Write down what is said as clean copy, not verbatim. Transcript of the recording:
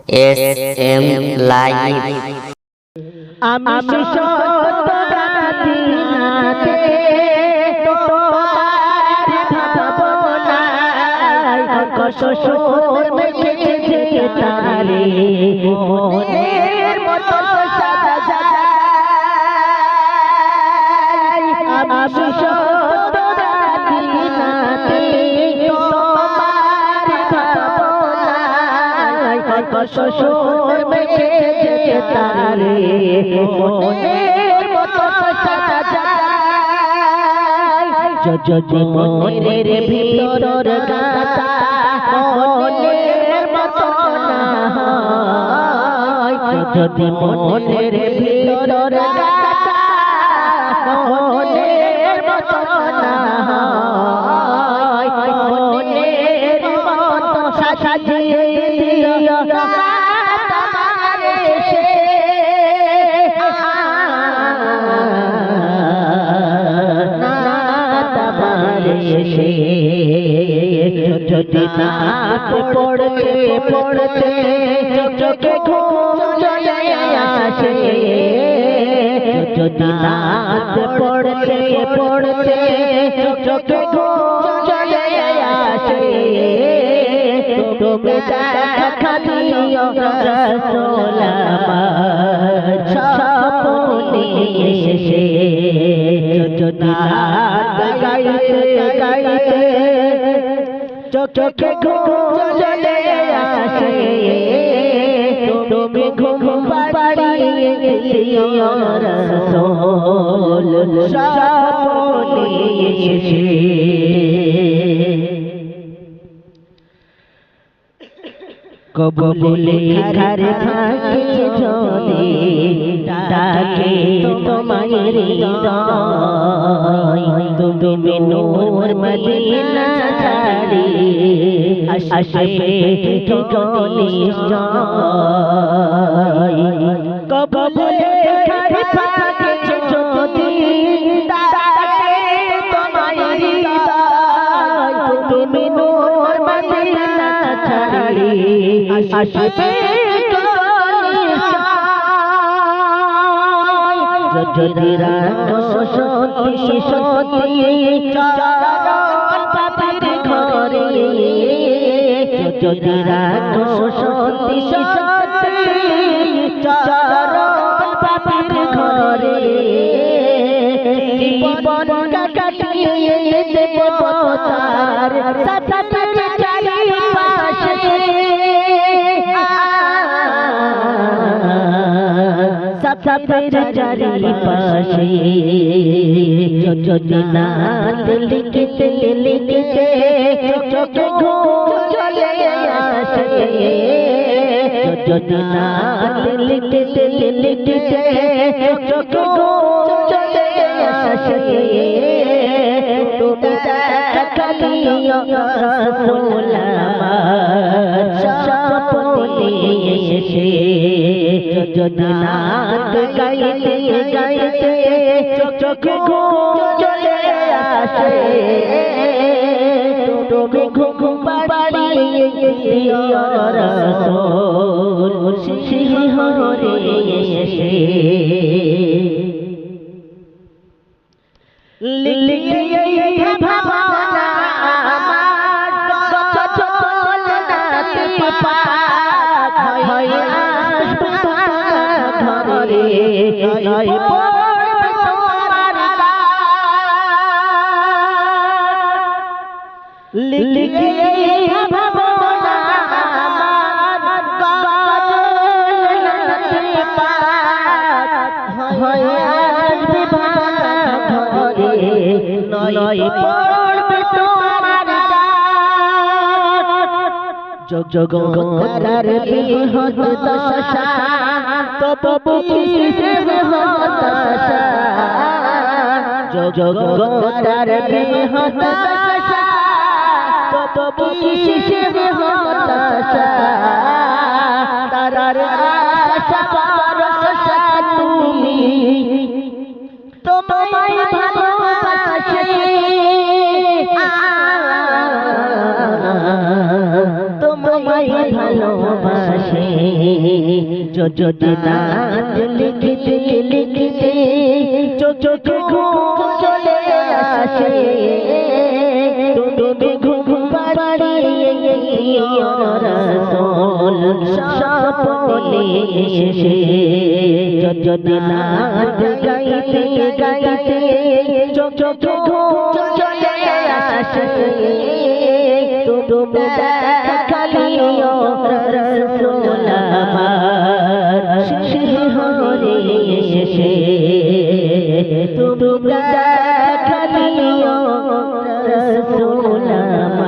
SM Live আমি সত্যরাধিনাতে তোমার ভাবনায় কসর মেখেছে তারে মনের মতো সাজাই আমি সত্যরাধিনাতে তোমার ভাবনায় কসর মেখেছে তারে মনের মতো সাজাই যদি মনের ভিতর গাতা মনের মতো না হয় যদি মনের ভিতর গাতা মনের মতো না হয় মনের মতো সাজিয়ে দিও যদি নাচ পড়তে পড়তে চোখে ঘুম চলে আসে যদি নাচ পড়তে পড়তে চোখে ঘুম চলে আসে তুমি দেখা দিও রাসূল আমার স্বপ্নে এসে যদি নাচ গাইতে গাইতে চোখে ঘুম চলে আসে তুমি ঘুম পাড়িয়ে দিও রাসূল স্বপ্নে এসে কবুল লেখার ভাগে যদি ডাকে তোমায় হৃদয় তুমি নূর মদিনা ছাড়ি আসবে নিশ্চয় কবুল লেখার ভাগে যদি ডাকে তোমায় হৃদয় তুমি নূর মদিনা ছাড়ি আসবে যদি রাখো সতী সতী চরণ পাপের ঘরে যদি রাখো সতী সতী চরণ পাপের ঘরে জীবন কাটিয়ে দেব তার সাথে চারি পাশে সাপের চারি পাশে যদি নাত লিখতে লিখতে চোখে ঘুম চলে আসে যদি নাত লিখতে লিখতে চোখে ঘুম চলে আসে তুমি দেখা দিও রাসূল আমার স্বপ্নে এসে যদি নাচ গাইতে গাইতে চোখে ঘুম চলে আসে তুমি ঘুম পাড়িয়ে দিও রাসূল শিহরে এসে লিলিয়ে ভাবনা আমার চল নাতে পাক হয় আসবে ঘরে নয় পড়বে তোমার লিলিয়ে ভাবনা আমার চল নাতে পাক হয় আসবে ঘরে নয় পড়বে তোমার জগতার বিহত দশা তবু কিসে হতাশা জগতার বিহত দশা তবু কিসে হতাশা তারার আশা ভরসা তুমি তোমায় ভালোবাসে তোমায় ভালোবাসে যদি নাচ লিখতে লিখতে চোখে ঘুম চলে আসে তুমি ঘুম পাড়িয়ে রাসূল স্বপ্নে এসে যদি নাচ গাইতে গাইতে চোখে ঘুম চলে আসে তুমি দেখালিও রাসূল আমার শিহরে এসে তুমি দেখালিও রাসূল আমার